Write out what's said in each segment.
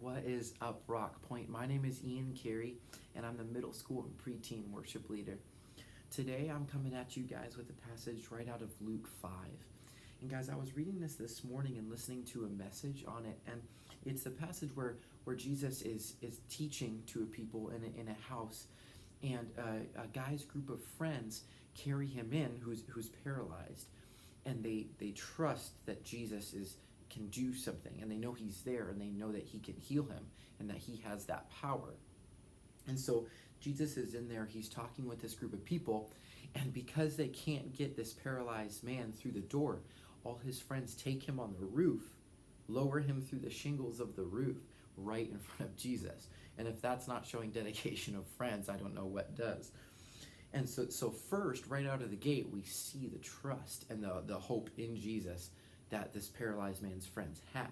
What is up, Rock Point? My name is Cary, and I'm the middle school and preteen worship leader. Today, I'm coming at you guys with a passage right out of Luke 5. And guys, I was reading this morning and listening to a message on it, and it's the passage where Jesus is teaching to a people in a house, and a guy's group of friends carry him in who's paralyzed, and they trust that Jesus can do something, and they know he's there, and they know that he can heal him, and that he has that power. And so Jesus is in there, he's talking with this group of people, and because they can't get this paralyzed man through the door, all his friends take him on the roof, lower him through the shingles of the roof right in front of Jesus. And if that's not showing dedication of friends, I don't know what does. And so first, right out of the gate, we see the trust and the hope in Jesus that this paralyzed man's friends have.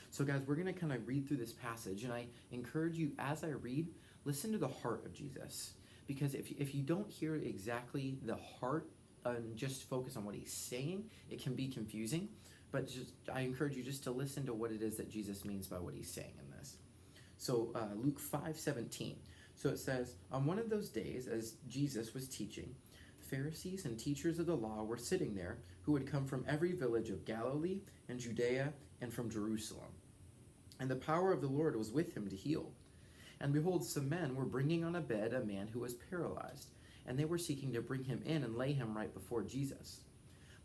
So guys, we're going to kind of read through this passage, and I encourage you, as I read, listen to the heart of Jesus. Because if you don't hear exactly the heart and just focus on what he's saying, it can be confusing. But I encourage you just to listen to what it is that Jesus means by what he's saying in this. So Luke 5:17. So it says, on one of those days, as Jesus was teaching, Pharisees and teachers of the law were sitting there, who had come from every village of Galilee and Judea and from Jerusalem. And the power of the Lord was with him to heal. And behold, some men were bringing on a bed a man who was paralyzed, and they were seeking to bring him in and lay him right before Jesus.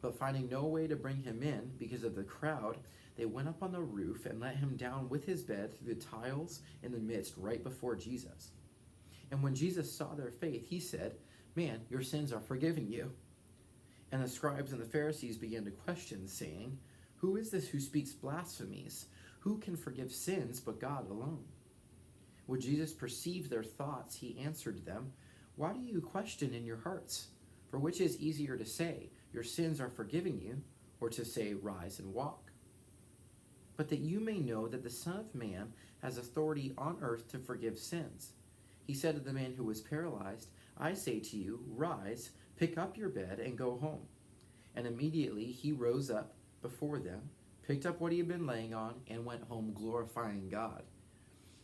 But finding no way to bring him in because of the crowd, they went up on the roof and let him down with his bed through the tiles in the midst right before Jesus. And when Jesus saw their faith, he said, "Man, your sins are forgiven you." And the scribes and the Pharisees began to question, saying, "Who is this who speaks blasphemies? Who can forgive sins but God alone?" When Jesus perceived their thoughts, he answered them, "Why do you question in your hearts? For which is easier to say, 'Your sins are forgiven you,' or to say, 'Rise and walk'? But that you may know that the Son of Man has authority on earth to forgive sins." He said to the man who was paralyzed, "I say to you, rise, pick up your bed, and go home." And immediately he rose up before them, picked up what he had been laying on, and went home glorifying God.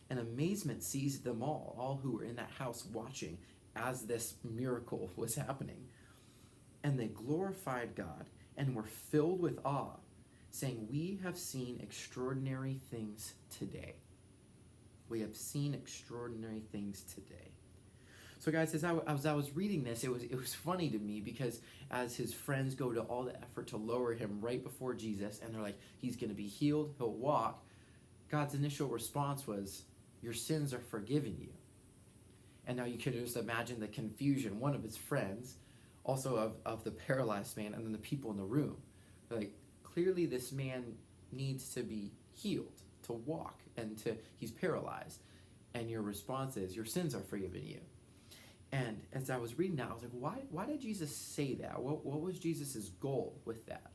And amazement seized them all who were in that house watching as this miracle was happening. And they glorified God and were filled with awe, saying, "We have seen extraordinary things today." We have seen extraordinary things today. So guys, as I was reading this, it was funny to me, because as his friends go to all the effort to lower him right before Jesus, and they're like, he's going to be healed, he'll walk, God's initial response was, "Your sins are forgiven you." And now you can just imagine the confusion, one of his friends, also of the paralyzed man, and then the people in the room. They're like, clearly this man needs to be healed, to walk, and he's paralyzed. And your response is, "Your sins are forgiven you." And as I was reading that, I was like, why did Jesus say that? What was Jesus' goal with that?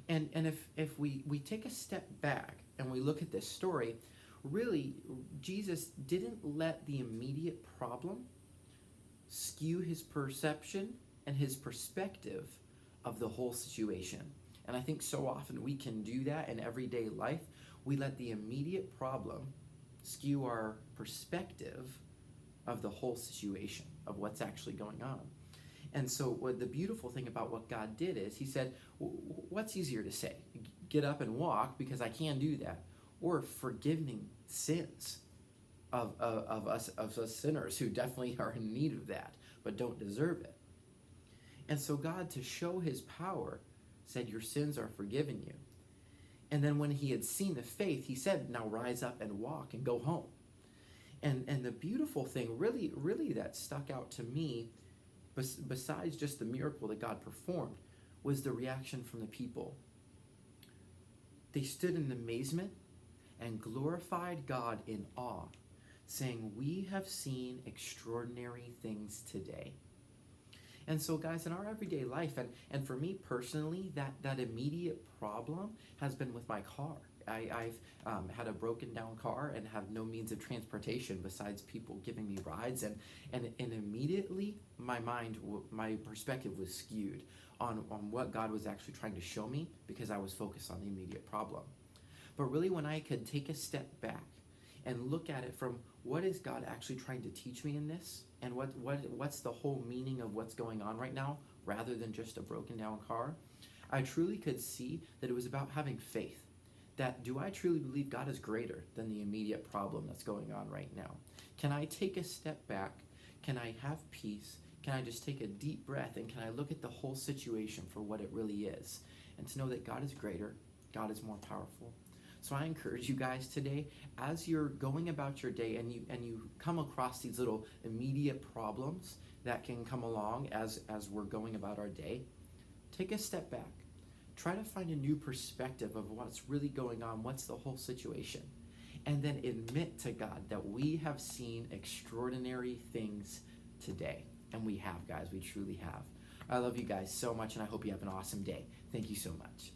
And if we take a step back and we look at this story, really, Jesus didn't let the immediate problem skew his perception and his perspective of the whole situation. And I think so often we can do that in everyday life. We let the immediate problem skew our perspective of the whole situation, of what's actually going on. And so what the beautiful thing about what God did is he said, what's easier to say? Get up and walk, because I can do that. Or forgiving sins of us sinners who definitely are in need of that, but don't deserve it. And so God, to show his power, said, "Your sins are forgiven you." And then when he had seen the faith, he said, "Now rise up and walk and go home." And the beautiful thing really that stuck out to me, besides just the miracle that God performed, was the reaction from the people. They stood in amazement and glorified God in awe, saying, "We have seen extraordinary things today." And so guys, in our everyday life, and for me personally, that immediate problem has been with my car. I've had a broken down car and have no means of transportation besides people giving me rides, and immediately my perspective was skewed on what God was actually trying to show me, because I was focused on the immediate problem. But really, when I could take a step back and look at it from what is God actually trying to teach me in this, and what's the whole meaning of what's going on right now, rather than just a broken down car, I truly could see that it was about having faith. That, do I truly believe God is greater than the immediate problem that's going on right now? Can I take a step back? Can I have peace? Can I just take a deep breath, and can I look at the whole situation for what it really is? And to know that God is greater, God is more powerful. So I encourage you guys today, as you're going about your day and you come across these little immediate problems that can come along as we're going about our day, take a step back. Try to find a new perspective of what's really going on, what's the whole situation. And then admit to God that we have seen extraordinary things today. And we have, guys. We truly have. I love you guys so much, and I hope you have an awesome day. Thank you so much.